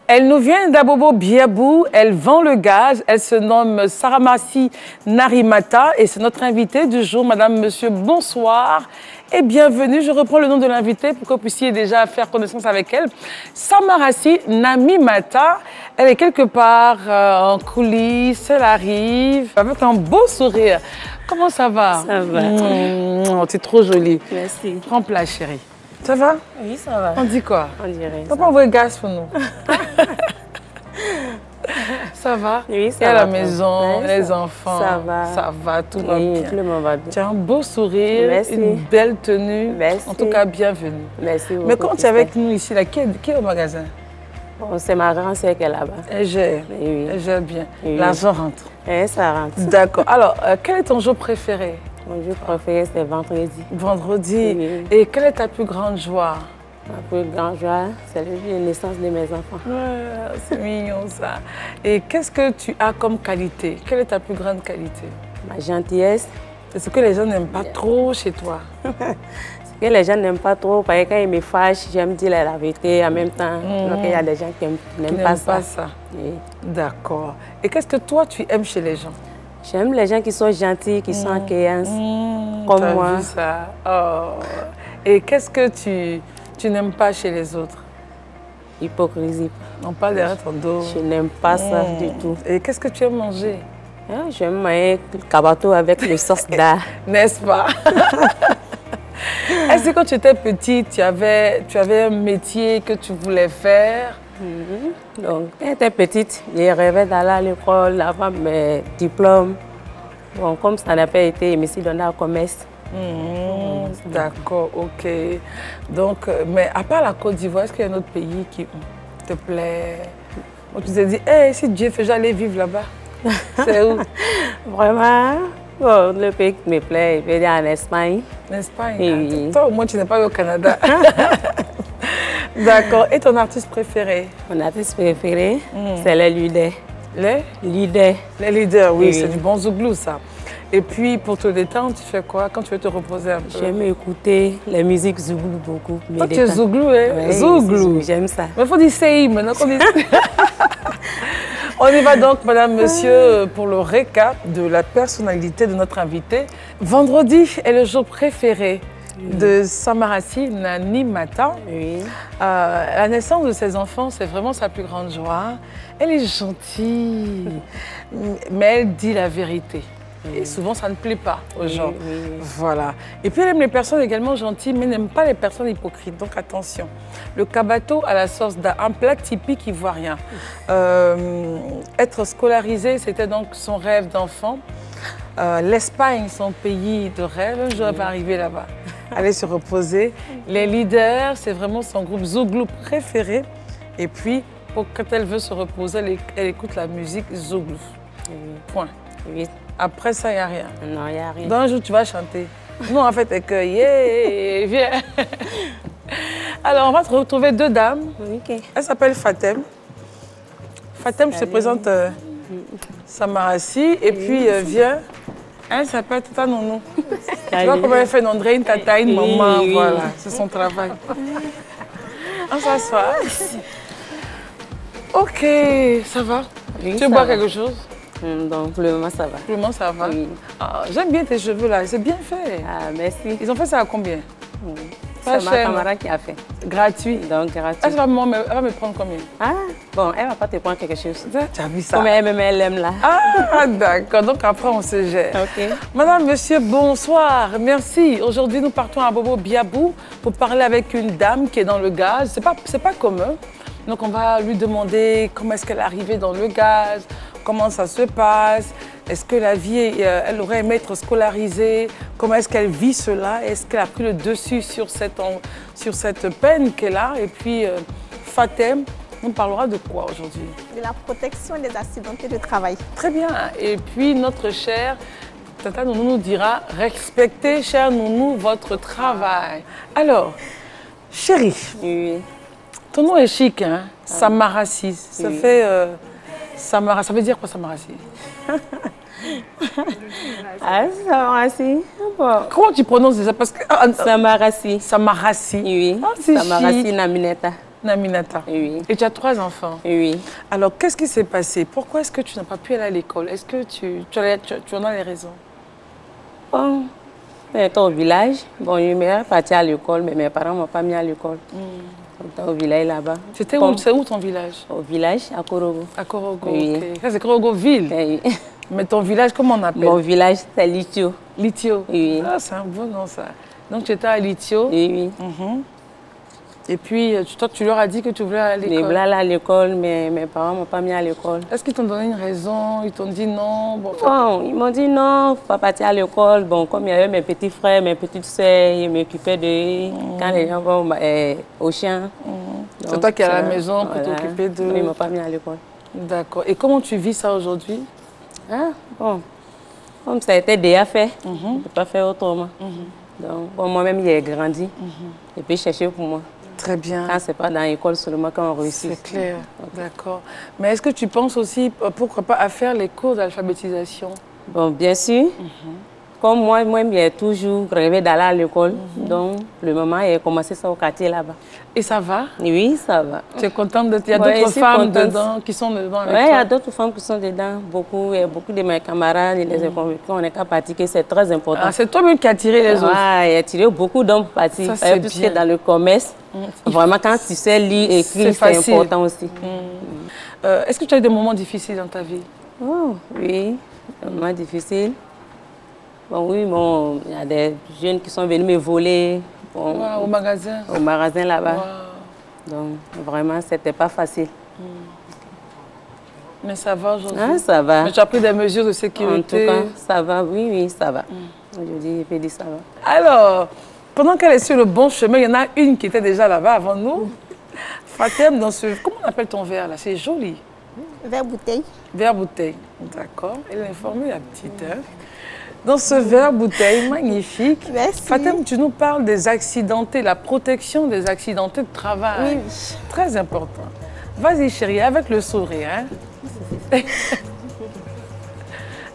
Elle nous vient d'Abobo Biabou, elle vend le gaz, elle se nomme Saramasi Narimata et c'est notre invitée du jour. Madame, monsieur, bonsoir et bienvenue. Je reprends le nom de l'invitée pour que vous puissiez déjà faire connaissance avec elle. Samarasi Narimata, elle est quelque part en coulisses, elle arrive avec un beau sourire. Comment ça va? Ça va. C'est trop joli. Merci. Prends place, chérie. Ça va? Oui, ça va. On dit quoi? On dirait. Papa envoie le gaz pour nous. Ça va? Oui, ça va. Et à la maison, Oui, les enfants? Ça va. Ça va, tout va Oui, bien. tout le monde va bien. Tu as un beau sourire, Merci. une belle tenue. Merci. En tout cas, bienvenue. Merci beaucoup. Mais quand tu es avec nous ici, là, qui est au magasin? Bon, c'est ma grand-sœur qui est là-bas. Elle gère. Oui. Elle gère bien. Oui. L'argent rentre. Et ça rentre. D'accord. Alors, quel est ton jour préféré? Mon jour préféré, c'est vendredi. Vendredi. Oui. Et quelle est ta plus grande joie? Ma plus grande joie, c'est le jour de naissance de mes enfants. Ouais, c'est mignon ça. Et qu'est-ce que tu as comme qualité? Quelle est ta plus grande qualité? Ma gentillesse. C'est ce que les gens n'aiment pas trop chez toi. Ce que les gens n'aiment pas trop, parce que quand ils me fâchent, j'aime dire la vérité en même temps. Donc il y a des gens qui n'aiment pas ça. Oui. D'accord. Et qu'est-ce que toi, tu aimes chez les gens? J'aime les gens qui sont gentils, qui sont accueillants, comme moi. T'as vu ça? Oh. Et qu'est-ce que tu n'aimes pas chez les autres? Hypocrisie. On parle derrière ton dos. Je n'aime pas ça du tout. Et qu'est-ce que tu aimes manger? J'aime manger le cabato avec le sauce d'art. N'est-ce pas? Est-ce que quand tu étais petite, tu avais un métier que tu voulais faire? Donc, quand j'étais petite, je rêvais d'aller à l'école, avoir mes diplômes. Bon, comme ça n'a pas été, je me suis donnée au commerce. D'accord, ok. Donc, mais à part la Côte d'Ivoire, est-ce qu'il y a un autre pays qui te plaît? Où tu t'es dit, hey, si Dieu fait, j'allais vivre là-bas. C'est où? Vraiment, bon, le pays qui me plaît, je vais dire en Espagne. L'Espagne. Oui. Toi, au moins, tu n'es pas au Canada. D'accord. Et ton artiste préféré? Mon artiste préféré, c'est les leaders. Les Leaders. Les leaders, oui, Oui. c'est du bon zouglou, ça. Et puis, pour te détendre, tu fais quoi quand tu veux te reposer un peu? J'aime écouter les musiques zouglou beaucoup. Toi, tu es zouglou, hein? Ouais, Zouglou. j'aime ça. Mais il faut dire CI maintenant qu'on dit... On y va donc, madame, monsieur, pour le récap de la personnalité de notre invité. Vendredi est le jour préféré de Samarasi Narimata. Oui. La naissance de ses enfants, c'est vraiment sa plus grande joie. Elle est gentille, mais elle dit la vérité. Et souvent, ça ne plaît pas aux gens. oui. Voilà. Et puis, elle aime les personnes également gentilles, mais n'aime pas les personnes hypocrites. Donc, attention. Le cabato à la sauce d'un plat typique ivoirien. Être scolarisé, c'était donc son rêve d'enfant. L'Espagne, son pays de rêve. Un jour, elle va arriver là-bas. Aller se reposer. Les leaders, c'est vraiment son groupe zouglou préféré. Et puis, quand elle veut se reposer, elle écoute la musique zouglou. Point. Oui. Après ça, il n'y a rien. Non, il n'y a rien. Dans un jour, tu vas chanter. Nous, en fait, c'est que, yeah, viens. Alors, on va te retrouver deux dames. Ok. Elle s'appelle Fatem. Fatem, je te présente Samarasi. Et puis, viens. Elle s'appelle Tata Nounou. Tu vois comment elle fait Nondré, une tata, une maman. Oui. Voilà, c'est son travail. On s'assoit. Ok, ça va? Oui, Tu ça veux boire va. quelque chose? Donc, pour le moment, ça va. Pour le moment, ça va. Oui. Ah, j'aime bien tes cheveux là, c'est bien fait. Ah, merci. Ils ont fait ça à combien? Pas C'est ma cher, non? camarade qui a fait. Gratuit. Donc, gratuit. Elle va me prendre combien? Ah, bon, elle va pas te prendre quelque chose. Tu as vu ça? Comme elle aime là. Ah, d'accord. Donc après, on se gère. Ok. Madame, monsieur, bonsoir. Merci. Aujourd'hui, nous partons à Bobo Biabou pour parler avec une dame qui est dans le gaz. C'est pas commun. Donc, on va lui demander comment est-ce qu'elle est arrivée dans le gaz, comment ça se passe, est-ce que la vie, elle aurait aimé être scolarisée, comment est-ce qu'elle vit cela, est-ce qu'elle a pris le dessus sur cette peine qu'elle a. Et puis, Fatem, on parlera de quoi aujourd'hui? De la protection des accidentés de travail. Très bien. Et puis, notre chère Tata Nounou nous dira « Respectez, chère Nounou, votre travail ». Alors, chérie, Oui. ton nom est chic, hein? Samarasi. Ça fait... Samara, ça veut dire quoi, Samarasi? Ah, Samarasi. Bon. Comment tu prononces ça? Parce que... Samarasi. Samarasi. Oui. Ah, c'est Samarasi chic. Namineta. Naminata. Oui. Et tu as 3 enfants. Oui. Alors, qu'est-ce qui s'est passé? Pourquoi est-ce que tu n'as pas pu aller à l'école? Est-ce que tu en as les raisons? Bon, j'étais au village. Bon, je suis partie à l'école, mais mes parents ne m'ont pas mis à l'école. J'étais au village là-bas. C'était où? C'est où ton village? Au village, à Korogo. À Korogo, Oui. ok. Ça, c'est Korogo ville. Oui. Mais ton village, comment on appelle? Mon village, c'est Litio. Litio. Oui. Ah, c'est un beau nom, ça. Donc, tu étais à Litio. Oui, oui. Et puis, toi, tu leur as dit que tu voulais aller à Je l'école. voulais aller à l'école, mais mes parents ne m'ont pas mis à l'école. Est-ce qu'ils t'ont donné une raison? Ils t'ont dit non? Bon, Bon, ils m'ont dit non, il ne faut pas partir à l'école. Bon, comme il y avait mes petits frères, mes petites soeurs, ils m'occupaient de quand les gens vont au chien. c'est toi qui es à la maison pour t'occuper de... Ils ne m'ont pas mis à l'école. D'accord. Et comment tu vis ça aujourd'hui? Ah, bon, comme ça a été déjà fait, je ne peux pas faire autrement. Donc, bon, moi-même, j'ai grandi. Et puis, chercher pour moi. Très bien. Quand ce n'est pas dans l'école seulement qu'on réussit. C'est clair, d'accord. Mais est-ce que tu penses aussi, pourquoi pas, à faire les cours d'alphabétisation? Bon, bien sûr. Comme moi-même, j'ai toujours rêvé d'aller à l'école. Donc, le moment, j'ai commencé ça au quartier là-bas. Et ça va? Oui, ça va. Tu es contente de... Il y a Ouais, d'autres je suis femmes contente. dedans, qui sont dedans avec Oui, il y toi? a d'autres femmes qui sont dedans. Beaucoup de mes camarades, ils les ont convaincus. On est qu'à pratiquer, c'est très important. Ah, c'est toi-même qui as tiré les autres? Ouais, il a tiré beaucoup d'hommes pour partir. Ça, c'est Plus bien. que dans le commerce. Vraiment, quand tu sais lire et écrire, c'est important aussi. Est-ce que tu as eu des moments difficiles dans ta vie? Oh, oui, des moments difficiles. Bon, oui, bon, il y a des jeunes qui sont venus me voler Wow, au magasin? au magasin là-bas. Wow. Donc, vraiment, c'était pas facile. Mais ça va aujourd'hui? Ah, ça va. Mais tu as pris des mesures de En sécurité? tout cas, ça va. Oui, oui, ça va. Aujourd'hui, je peux dire ça va. Alors, pendant qu'elle est sur le bon chemin, il y en a une qui était déjà là-bas avant nous. Fatem, dans ce... Comment on appelle ton verre là? C'est joli. Verre bouteille. Verre bouteille. D'accord. Elle est informée, la petite. Hein? Dans ce verre bouteille magnifique, Merci. Fatem, tu nous parles des accidentés, la protection des accidentés de travail. Oui. Très important. Vas-y chérie, avec le sourire. Hein?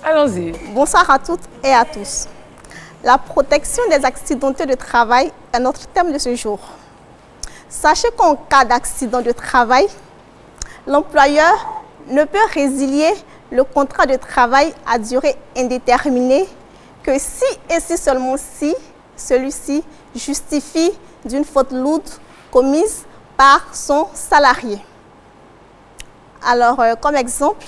Allons-y. Bonsoir à toutes et à tous. La protection des accidentés de travail est notre thème de ce jour. Sachez qu'en cas d'accident de travail, l'employeur ne peut résilier le contrat de travail à durée indéterminée que si et si seulement si celui-ci justifie d'une faute lourde commise par son salarié. Alors, comme exemple,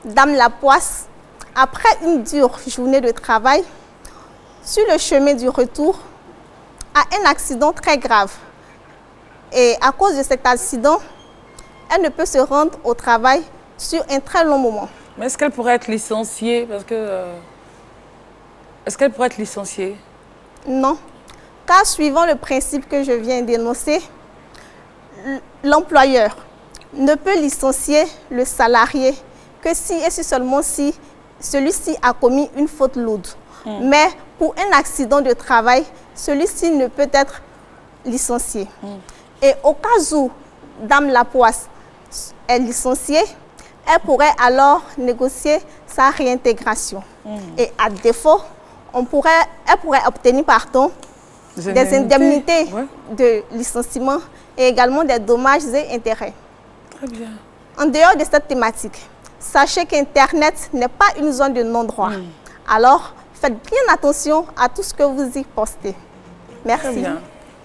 Dame Lapoisse, après une dure journée de travail, sur le chemin du retour, a un accident très grave. Et à cause de cet accident, elle ne peut se rendre au travail sur un très long moment. Mais est-ce qu'elle pourrait être licenciée? Parce que... Est-ce qu'elle pourrait être licenciée? Non, car suivant le principe que je viens d'énoncer, l'employeur ne peut licencier le salarié que si et si seulement si celui-ci a commis une faute lourde. Mais pour un accident de travail, celui-ci ne peut être licencié. Et au cas où Dame Lapoisse est licenciée, elle pourrait alors négocier sa réintégration. Et à défaut, elle pourrait obtenir des indemnités de licenciement et également des dommages et intérêts. Très bien. En dehors de cette thématique, sachez qu'Internet n'est pas une zone de non-droit. Alors, faites bien attention à tout ce que vous y postez. Merci. Très bien.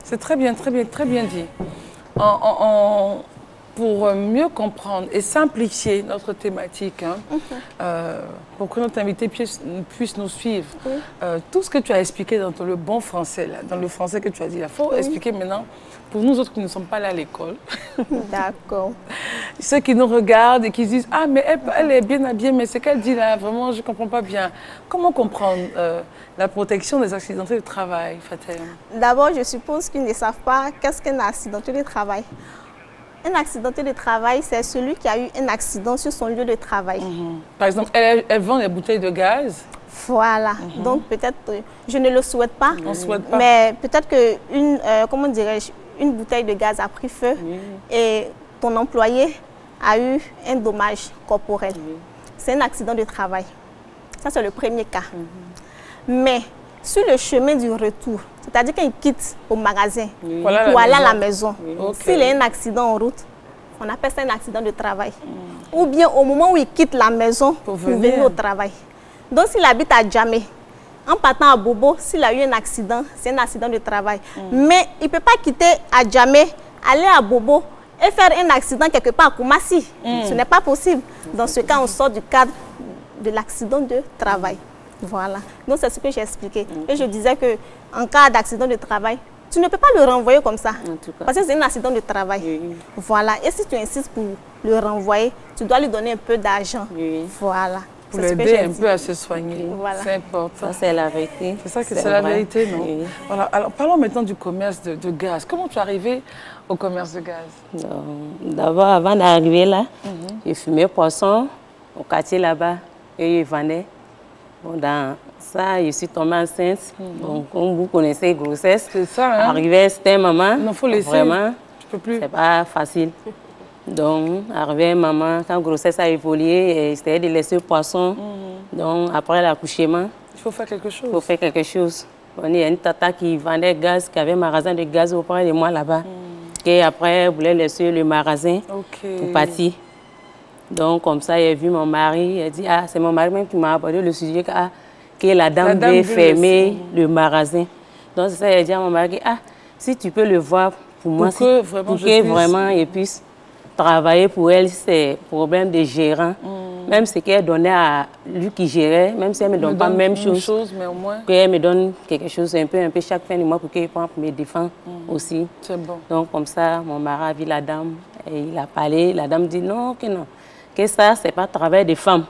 C'est très bien dit. Pour mieux comprendre et simplifier notre thématique, hein, pour que notre invité puisse nous suivre, tout ce que tu as expliqué dans le bon français, là, dans le français que tu as dit, il faut expliquer maintenant pour nous autres qui ne sommes pas là à l'école. D'accord. Ceux qui nous regardent et qui disent « Ah, mais elle est bien habillée, mais ce qu'elle dit là, vraiment, je ne comprends pas bien. » Comment comprendre la protection des accidentés de travail, Fatem? D'abord, je suppose qu'ils ne savent pas qu'est-ce qu'un accidenté de travail. Un accidenté de travail, c'est celui qui a eu un accident sur son lieu de travail. Par exemple, elle vend des bouteilles de gaz. Voilà. Donc, peut-être, je ne le souhaite pas. On ne souhaite pas. Mais peut-être qu'une comment dirais-je, une bouteille de gaz a pris feu et ton employé a eu un dommage corporel. C'est un accident de travail. Ça, c'est le premier cas. Mais sur le chemin du retour, c'est-à-dire quand il quitte au magasin Pour pour aller à la maison, Ok. s'il y a un accident en route, on appelle ça un accident de travail. Ou bien au moment où il quitte la maison pour venir au travail. Donc s'il habite à Djamé, en partant à Bobo, s'il a eu un accident, c'est un accident de travail. Mais il ne peut pas quitter à Djamé, aller à Bobo et faire un accident quelque part à Koumassi. Ce n'est pas possible. Dans ce cas, on sort du cadre de l'accident de travail. Voilà. Donc c'est ce que j'ai expliqué. Et je disais qu'en cas d'accident de travail, tu ne peux pas le renvoyer comme ça. En tout cas. Parce que c'est un accident de travail. Oui. Voilà. Et si tu insistes pour le renvoyer, tu dois lui donner un peu d'argent. Oui. Voilà. Pour C'est ce que l'aider j'ai un dit. peu à se soigner. Voilà. C'est important. Ça, c'est la vérité. C'est ça que c'est la vrai. vérité, non? Oui. Voilà. Alors, parlons maintenant du commerce de gaz. Comment tu es arrivé au commerce de gaz? Donc, d'abord, avant d'arriver là, j'ai fumé poisson au quartier là-bas et ils vendaient. Bon, dans ça, je suis tombée enceinte. Donc, comme vous connaissez, grossesse. C'est ça, hein? Arrivé, c'était maman. Non, faut laisser. Vraiment, Tu peux plus. c'est pas facile. Donc, arrivé maman, quand grossesse a évolué, c'était de laisser le poisson. Donc, après l'accouchement, Il faut faire quelque chose. il faut faire quelque chose. Il y a une tata qui vendait gaz, qui avait un magasin de gaz auprès de moi là-bas. Et après, elle voulait laisser le magasin pour partir. Donc, comme ça, j'ai vu mon mari. Elle dit, ah, c'est mon mari même qui m'a abordé le sujet que la dame veut fermer le magasin. Donc, c'est ça, j'ai dit à mon mari, ah, si tu peux le voir pour moi, Pour que vraiment pour je que puisse- vraiment il puisse travailler pour elle, c'est problème de gérant. Même ce qu'elle donnait à lui qui gérait, même si elle ne me donne pas la même chose, mais au moins, qu'elle me donne quelque chose un peu chaque fin du mois pour qu'elle puisse me défendre aussi. c'est bon. Donc, comme ça, mon mari a vu la dame et il a parlé. La dame dit non, que non. Que ça, ce n'est pas travail des femmes.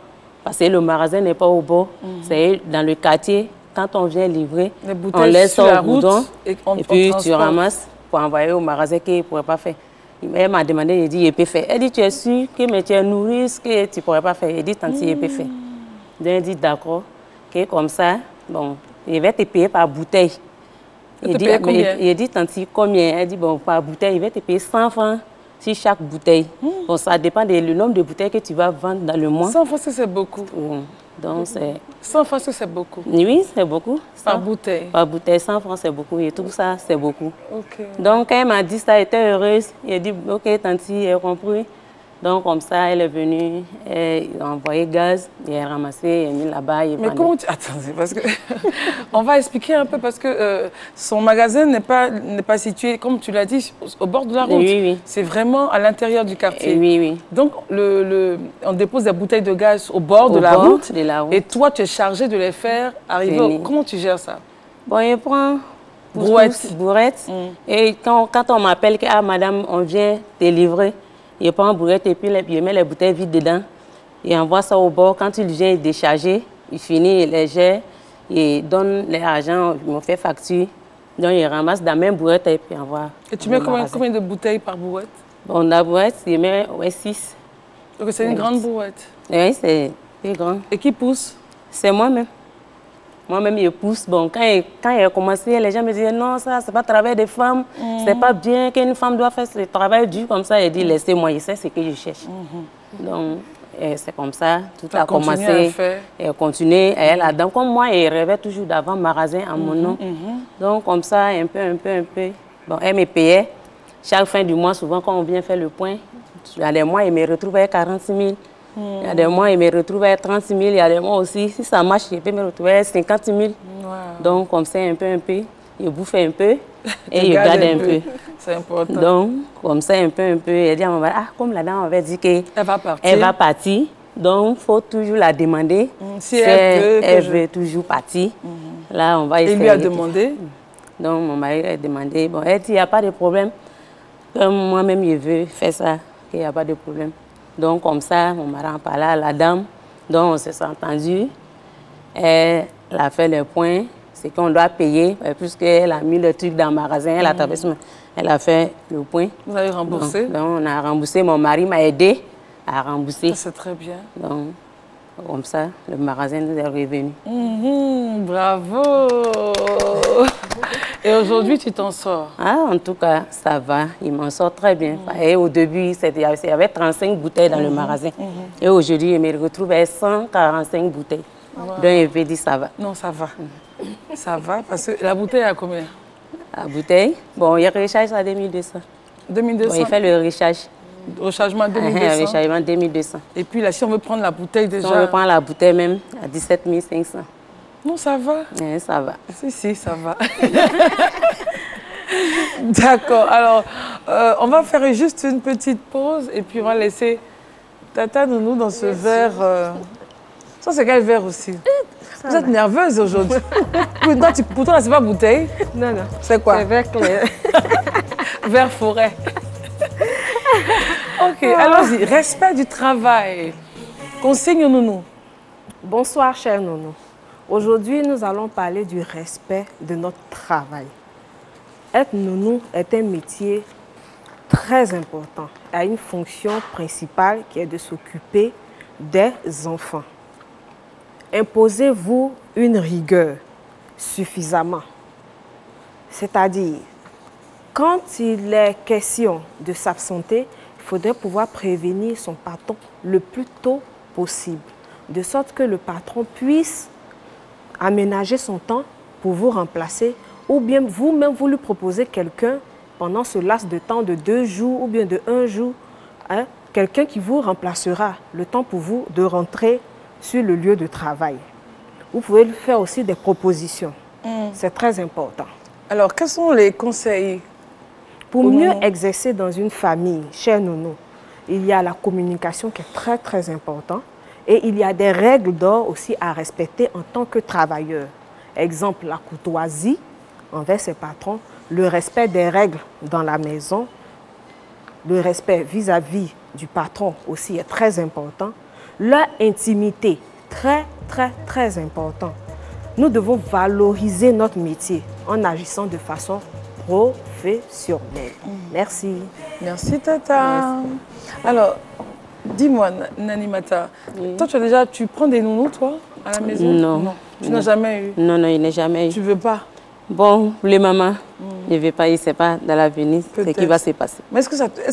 Parce que le magasin n'est pas au bord. C'est dans le quartier. Quand on vient livrer, Les on bouteilles laisse sur ça la au boudon. route et on Et puis, tu transporte. ramasses pour envoyer au magasin qu'il ne pourrait pas faire. Elle m'a demandé, il dit, il peut faire. Elle dit, tu es sûr que mais tu es nourrice, que tu ne pourrais pas faire. Il dit, tant il peut faire. Donc, elle dit, d'accord. Que comme ça, bon, il va te payer par bouteille. Il te paye combien? Il dit, tant combien? Elle dit, bon, par bouteille, il va te payer 100 francs sur chaque bouteille. Bon, ça dépend du nombre de bouteilles que tu vas vendre dans le mois. 100 francs, c'est beaucoup. Donc, c'est... 100 francs, c'est beaucoup. Oui, c'est beaucoup. Par bouteille. Par bouteille, 100 francs, c'est beaucoup. Et tout ça, c'est beaucoup. Ok. Donc, quand elle m'a dit ça, elle était heureuse. Elle a dit, ok, tanti, elle a compris. Donc, comme ça, elle est venue, elle a envoyé gaz, elle a ramassé, elle a mis là-bas. Mais comment tu... Attendez, parce que... On va expliquer un peu, parce que son magasin n'est pas situé, comme tu l'as dit, au bord de la route. Oui, oui. C'est vraiment à l'intérieur du quartier. Oui, oui. Donc, on dépose des bouteilles de gaz au bord de la route. Et toi, tu es chargé de les faire arriver. Oui. Comment tu gères ça? Bon, il prend Brouette. Et quand on m'appelle que, ah, madame, on vient te livrer, il prend brouette et puis il met les bouteilles vides dedans. Il envoie ça au bord. Quand il vient décharger, il finit, il les gère, il donne l'argent, il me fait facture. Donc, il ramasse dans la même brouette et puis envoie. Et tu mets combien de bouteilles par brouette? Bon, la brouette, il met 6. Donc, c'est une grande brouette. Oui, c'est plus grand. Et qui pousse? C'est moi-même. Moi-même, je pousse. Bon, quand il a commencé, les gens me disaient non, ça, c'est pas le travail des femmes. C'est pas bien qu'une femme doit faire ce travail dur comme ça. Il dit, laissez-moi, je sais ce que je cherche. Donc, c'est comme ça. Tout a commencé. Et continué. Et la dame, comme moi, elle rêvait toujours d'avoir un magasin à mon nom. Donc, comme ça, un peu. Bon, elle me payait. Chaque fin du mois, souvent, quand on vient faire le point, il y a des mois, il me retrouve à 46 000. Il y a des mois, il me retrouve à 36 000. Il y a des mois aussi, si ça marche, il peut me retrouver à 50 000. Wow. Donc, comme ça, un peu. Il bouffe un peu et il garde un peu. C'est important. Donc, comme ça, un peu. Il dit à maman, ah, comme la dame avait dit qu'elle va partir. Donc, il faut toujours la demander. Si elle veut toujours partir. Là, on va essayer. Il lui a demandé? Donc, mon mari a demandé. Bon, elle dit, il n'y a pas de problème. Comme moi-même, je veux faire ça, qu'il n'y a pas de problème. Donc, comme ça, mon mari en parlait à la dame. Donc, on s'est entendu. Elle a fait le point. C'est qu'on doit payer, puisqu'elle a mis le truc dans le magasin. Elle a traversé, elle a fait le point. Vous avez remboursé? Donc, on a remboursé. Mon mari m'a aidé à rembourser. C'est très bien. Donc, comme ça, le magasin nous est revenu. Bravo! Et aujourd'hui, tu t'en sors? Ah, en tout cas, ça va. Il m'en sort très bien. Et au début, il y avait 35 bouteilles dans le magasin. Et aujourd'hui, je me retrouve à 145 bouteilles. Donc, je vais dire ça va. Non, ça va. Ça va, parce que la bouteille à combien? La bouteille, bon, il recharge à 2200. 2200? Bon, il fait le recharge. Rechargement 2200? Rechargement 2200. Et puis là, si on veut prendre la bouteille déjà... Si on veut prendre la bouteille même à 17 500. Non, ça va. Ça va. Si, ça va. D'accord. Alors, on va faire juste une petite pause et puis on va laisser Tata Nounou dans ce verre. Ça, c'est quel verre aussi? Vous êtes nerveuse aujourd'hui. Pourtant, c'est pas bouteille. Non. C'est quoi? C'est verre clair. Verre forêt. Ok, allons-y. Respect du travail. Consigne Nounou. Bonsoir, chers Nounou. Aujourd'hui, nous allons parler du respect de notre travail. Être Nounou est un métier très important, a une fonction principale qui est de s'occuper des enfants. Imposez-vous une rigueur suffisamment. C'est-à-dire, quand il est question de s'absenter, il faudrait pouvoir prévenir son patron le plus tôt possible, de sorte que le patron puisse aménager son temps pour vous remplacer, ou bien vous-même vous lui proposez quelqu'un pendant ce laps de temps de 2 jours ou bien de 1 jour, hein, quelqu'un qui vous remplacera le temps pour vous de rentrer sur le lieu de travail. Vous pouvez lui faire aussi des propositions. C'est très important. Alors, quels sont les conseils? Pour mieux exercer dans une famille, chère Nounou, il y a la communication qui est très, très importante. Et il y a des règles d'or aussi à respecter en tant que travailleur. Exemple, la courtoisie envers ses patrons, le respect des règles dans la maison, le respect vis-à-vis du patron aussi est très important. Leur intimité, très, très, très important. Nous devons valoriser notre métier en agissant de façon professionnelle. Merci. Merci, Tata. Merci. Alors, dis-moi, Nanimata, toi, tu prends des nounous, toi, à la maison? Non. Tu n'as jamais eu? Non, il n'a jamais eu. Tu veux pas? Bon, les mamans, je ne vais pas, il ne sait pas dans l'avenir ce qui va se passer. Mais est-ce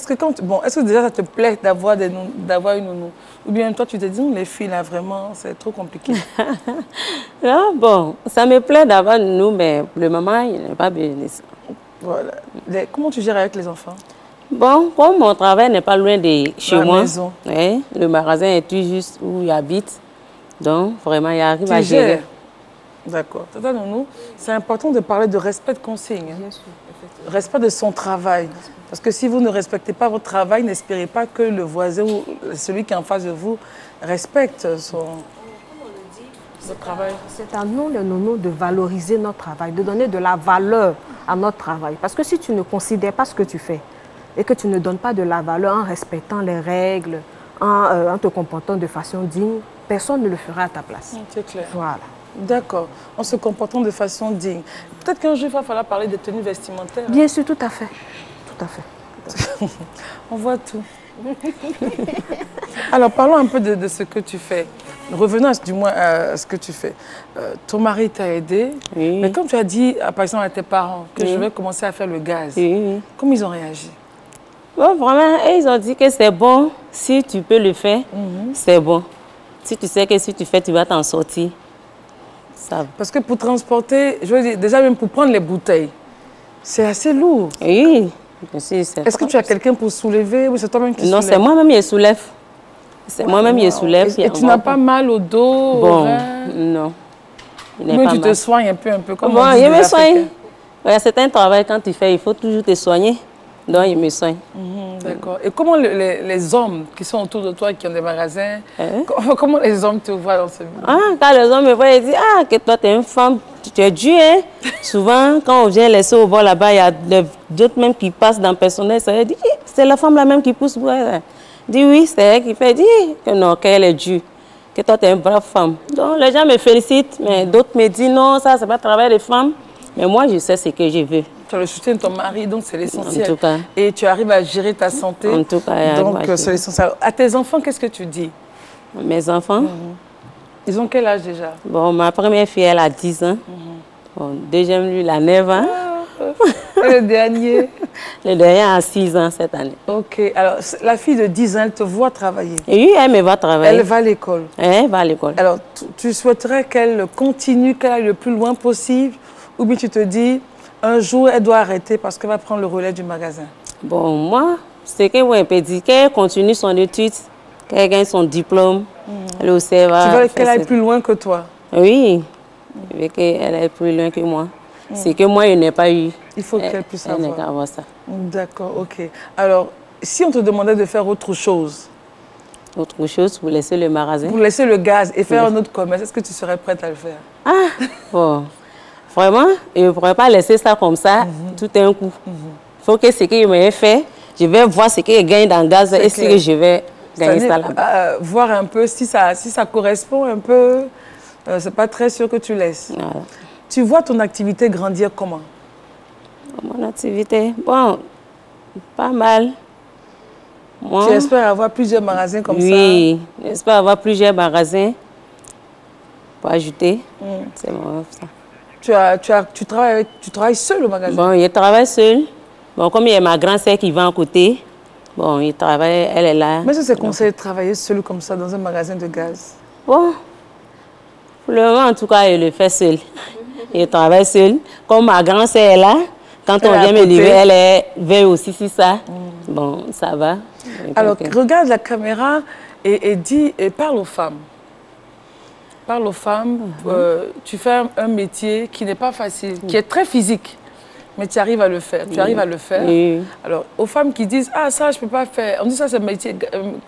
que déjà ça te plaît d'avoir une nounou? Ou bien toi, tu te dis, les filles, là, vraiment, c'est trop compliqué? Non, bon, ça me plaît d'avoir une nounou, mais le maman, il n'est pas bien. Voilà. Comment tu gères avec les enfants? Bon, comme mon travail n'est pas loin de chez moi, maison. Ouais, le magasin est tout juste où j'habite. Donc, vraiment, il arrive à gérer. D'accord. Tata Nounou, c'est important de parler de respect de consigne. Bien sûr, respect de son travail. Parce que si vous ne respectez pas votre travail, n'espérez pas que le voisin ou celui qui est en face de vous respecte votre travail. C'est à nous, les nounous, de valoriser notre travail, de donner de la valeur à notre travail. Parce que si tu ne considères pas ce que tu fais et que tu ne donnes pas de la valeur en respectant les règles, en te comportant de façon digne, personne ne le fera à ta place. C'est clair. Voilà. D'accord. En se comportant de façon digne. Peut-être qu'un jour, il va falloir parler des tenues vestimentaires. Bien sûr, tout à fait. Tout à fait. On voit tout. Alors, parlons un peu de ce que tu fais. Revenons du moins à ce que tu fais. Ton mari t'a aidé. Oui. Mais comme tu as dit, par exemple, à tes parents que je vais commencer à faire le gaz, comment ils ont réagi? Bon, vraiment, ils ont dit que c'est bon. Si tu peux le faire, c'est bon. Si tu sais que si tu fais, tu vas t'en sortir. Ça. Parce que pour transporter, je veux dire, déjà même pour prendre les bouteilles, c'est assez lourd. Oui. Est-ce que tu as quelqu'un pour soulever ou c'est toi-même qui soulève? Non, c'est moi-même qui soulève. C'est moi-même qui soulève. Et tu n'as pas mal au dos? Bon, non. Mais tu te soignes un peu comme bon, je me soigne. C'est un travail quand tu fais, il faut toujours te soigner. Donc, il me soigne. D'accord. Et comment les hommes qui sont autour de toi, qui ont des magasins, comment les hommes te voient dans ce milieu? Quand les hommes me voient, ils disent que toi, tu es une femme, tu es dure. Hein? Souvent, quand on vient laisser au bord là-bas, il y a d'autres même qui passent dans le personnel. Ça dit, c'est la femme là même qui pousse. Dit oui, c'est elle qui fait. Dit que non, qu'elle est dure. Que toi, tu es une brave femme. Donc, les gens me félicitent, mais d'autres me disent non, ça, c'est pas le travail des femmes. Mais moi, je sais ce que je veux. Tu as le soutien de ton mari, donc c'est l'essentiel. En tout cas. Et tu arrives à gérer ta santé. En tout cas. Donc c'est l'essentiel. À tes enfants, qu'est-ce que tu dis? Mes enfants? Ils ont quel âge déjà? Bon, ma première fille, elle a 10 ans. Bon, deuxième, lui, il a 9 ans. Et le dernier? Le dernier a 6 ans cette année. Ok. Alors, la fille de 10 ans, elle te voit travailler. Et oui, elle me voit travailler. Elle va à l'école. Elle va à l'école. Alors, tu souhaiterais qu'elle continue, qu'elle aille le plus loin possible, ou bien tu te dis, un jour, elle doit arrêter parce qu'elle va prendre le relais du magasin? Bon, moi, c'est que je peux dire qu'elle continue son étude, qu'elle gagne son diplôme. Elle aussi, elle va... Tu veux qu'elle aille plus loin que toi? Oui, je veux qu'elle aille plus loin que moi. C'est que moi, je n'ai pas eu. Il faut qu'elle puisse Elle n'a avoir. qu'à avoir ça. D'accord, ok. Alors, si on te demandait de faire autre chose, Autre chose, pour laisser le magasin. pour laisser le gaz et faire un autre commerce, est-ce que tu serais prête à le faire? Ah, bon. Vraiment, je ne pourrais pas laisser ça comme ça, tout d'un coup. Il faut que ce que je m'ai fait, je vais voir ce que je gagne dans le gaz et ce que je vais gagner ça là-bas. Voir un peu si ça correspond un peu, c'est pas très sûr que tu laisses. Voilà. Tu vois ton activité grandir comment? Mon activité, bon, pas mal. Moi, Tu espères avoir plusieurs magasins comme ça? oui, j'espère avoir plusieurs magasins pour ajouter. C'est bon, ça. Tu travailles seul au magasin? Bon, je travaille seule. Bon, comme il y a ma grande-sœur qui va à côté, bon, il travaille, elle est là. Mais est-ce que c'est conseillé de travailler seul comme ça dans un magasin de gaz? Bon, pour le moment, en tout cas, je le fais seule. Je travaille seule. Comme ma grande-sœur est là, quand Elle on est à vient me côté. livrer, elle veille aussi sur ça. Bon, ça va. Alors, Ok. regarde la caméra et parle aux femmes. Parle aux femmes. Tu fais un métier qui n'est pas facile, qui est très physique, mais tu arrives à le faire. Tu arrives à le faire. Oui. Alors, aux femmes qui disent, ah, ça, je ne peux pas faire. On dit, ça, c'est métier,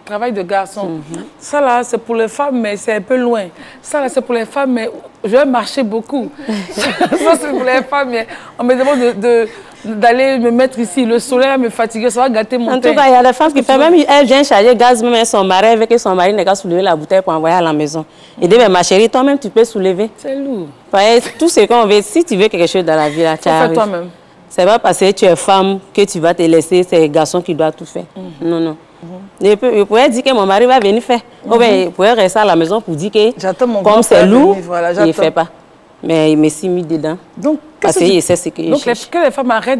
travail de garçon. Ça, là, c'est pour les femmes, mais c'est un peu loin. Ça, là, c'est pour les femmes, mais je vais marcher beaucoup. Ça, c'est pour les femmes, mais on me demande d'aller me mettre ici. Le soleil va me fatiguer, ça va gâter mon En teint. tout cas, il y a des femmes qui font, même elle vient charger gaz, même son mari, avec que son mari n'a qu'à soulever la bouteille pour envoyer à la maison. Il dit, mais ma chérie, toi-même, tu peux soulever. C'est lourd. Tout ce qu'on veut, si tu veux quelque chose dans la vie, là, tu Fais arrives. toi-même. C'est pas parce que tu es femme que tu vas te laisser, c'est les garçons qui doivent tout faire. Non, non. Je pourrais dire que mon mari va venir faire. Ou bien, je pourrais rester à la maison pour dire que, J'attends mon comme c'est grand-père lourd, venir, voilà, il ne j'attends. fait pas. Mais il me s'est mis dedans. Donc, Parce qu'est-ce que qu'il sait ce que je donc cherche. que les femmes arrêtent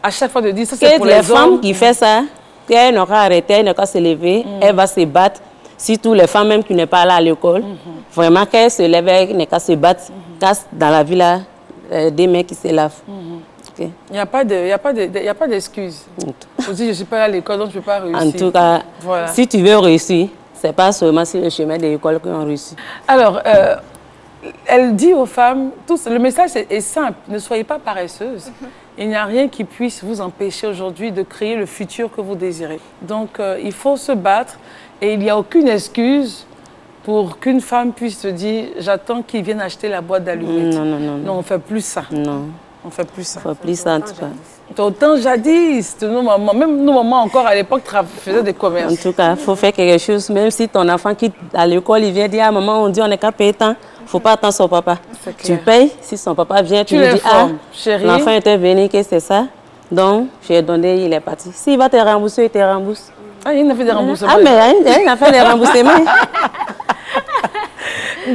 à chaque fois de dire ça, c'est Que pour les les femmes hommes. qui font ça, qu'elles n'ont qu'à arrêter, elles n'ont qu'à se lever, elles vont se battre. Surtout les femmes même qui n'est pas là à l'école, vraiment qu'elles se lèvent, elles n'ont qu'à se battre. Car dans la vie là, des mecs qui se lavent. Ok. Il n'y a pas d'excuse. On dit, je ne suis pas allé à l'école, donc je ne peux pas réussir. En tout cas, Voilà. si tu veux réussir, ce n'est pas seulement sur le chemin de l'école qu'on réussit. Alors, elle dit aux femmes, le message est simple, ne soyez pas paresseuses. Il n'y a rien qui puisse vous empêcher aujourd'hui de créer le futur que vous désirez. Donc, il faut se battre et il n'y a aucune excuse pour qu'une femme puisse se dire, j'attends qu'ils viennent acheter la boîte d'allumettes. Non, non, non. Non, on ne fait plus ça. Non, On ne fait plus ça. il ne faut plus ça en tout cas. Autant jadis, de nos mamans, même nos mamans encore à l'époque faisaient des commerces. En tout cas, il faut faire quelque chose. Même si ton enfant quitte à l'école, il vient dire, ah maman, on dit on n'est qu'à payer tant. Il ne faut pas attendre son papa. C'est Tu clair. payes, si son papa vient, tu Tu lui dis, ah, l'informes, chérie. l'enfant était venu, que c'est ça. Donc, je lui ai donné, il est parti. S'il va te rembourser, il te rembourse. Ah, il a fait des remboursements. Ah, mais il a fait des remboursements.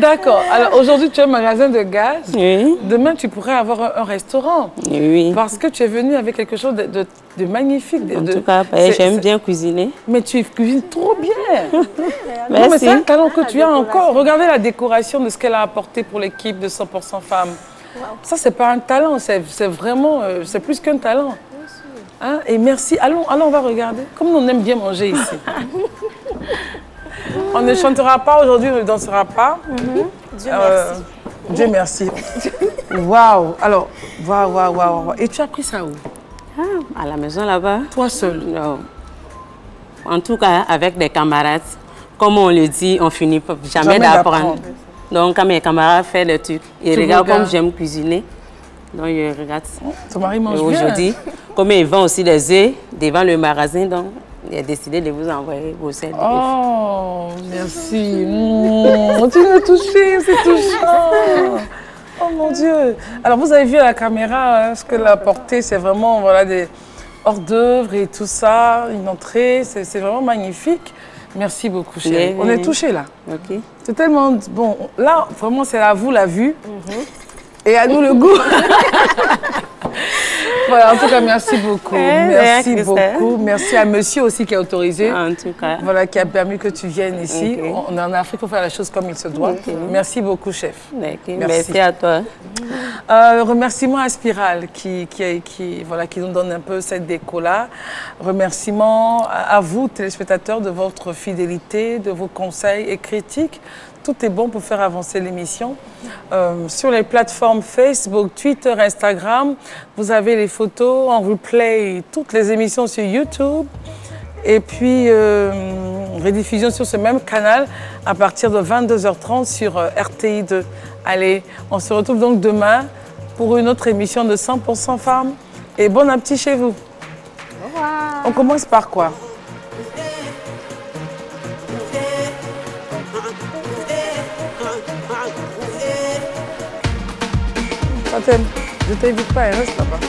D'accord. Alors aujourd'hui, tu as un magasin de gaz. Oui. Demain, tu pourrais avoir un restaurant. Oui. Parce que tu es venu avec quelque chose de magnifique. En tout cas, j'aime bien cuisiner. Mais tu cuisines trop bien. Non, mais Merci. c'est un talent que tu as encore. Regardez la décoration de ce qu'elle a apporté pour l'équipe de 100% femmes. Ça, c'est pas un talent, c'est vraiment, c'est plus qu'un talent. Hein? Et merci. Allons, on va regarder. Comme on aime bien manger ici. On ne chantera pas aujourd'hui, on ne dansera pas. Dieu merci. Dieu merci. Waouh. Alors, waouh. Et tu as pris ça où? Ah, à la maison là-bas. Toi seul? Non. En tout cas, avec des camarades. Comme on le dit, on finit jamais d'apprendre. Donc, quand mes camarades font des trucs, ils regardent comme j'aime cuisiner. Donc, ils regardent. Ton mari mange Et bien. aujourd'hui, comme ils vendent aussi des œufs devant le magasin, donc il a décidé de vous envoyer vos ailes. Oh, merci. Tu m'as touché, c'est touchant. Oh mon Dieu. Alors, vous avez vu à la caméra, hein, ce qu'elle a apporté, c'est vraiment voilà, des hors d'œuvre et tout ça, une entrée, c'est vraiment magnifique. Merci beaucoup, chérie. On est touchés là. Ok. C'est tellement bon. Là, vraiment, c'est à vous la vue et à nous le goût. Voilà, en tout cas, merci beaucoup. Merci Christelle. beaucoup. Merci à monsieur aussi qui a autorisé. En tout cas. Voilà, qui a permis que tu viennes ici. Ok. On est en Afrique, il faut faire la chose comme il se doit. Merci beaucoup, chef. Merci à toi. Remerciements à Spiral qui nous donne un peu cette déco-là. Remerciements à vous, téléspectateurs, de votre fidélité, de vos conseils et critiques. Tout est bon pour faire avancer l'émission. Sur les plateformes Facebook, Twitter, Instagram, vous avez les photos en replay, toutes les émissions sur YouTube. Et puis, rediffusion sur ce même canal à partir de 22h30 sur RTI2. Allez, on se retrouve donc demain pour une autre émission de 100% femmes. Et bon appétit chez vous. Au revoir. On commence par quoi? Fatem, je t'invite pas, reste là-bas.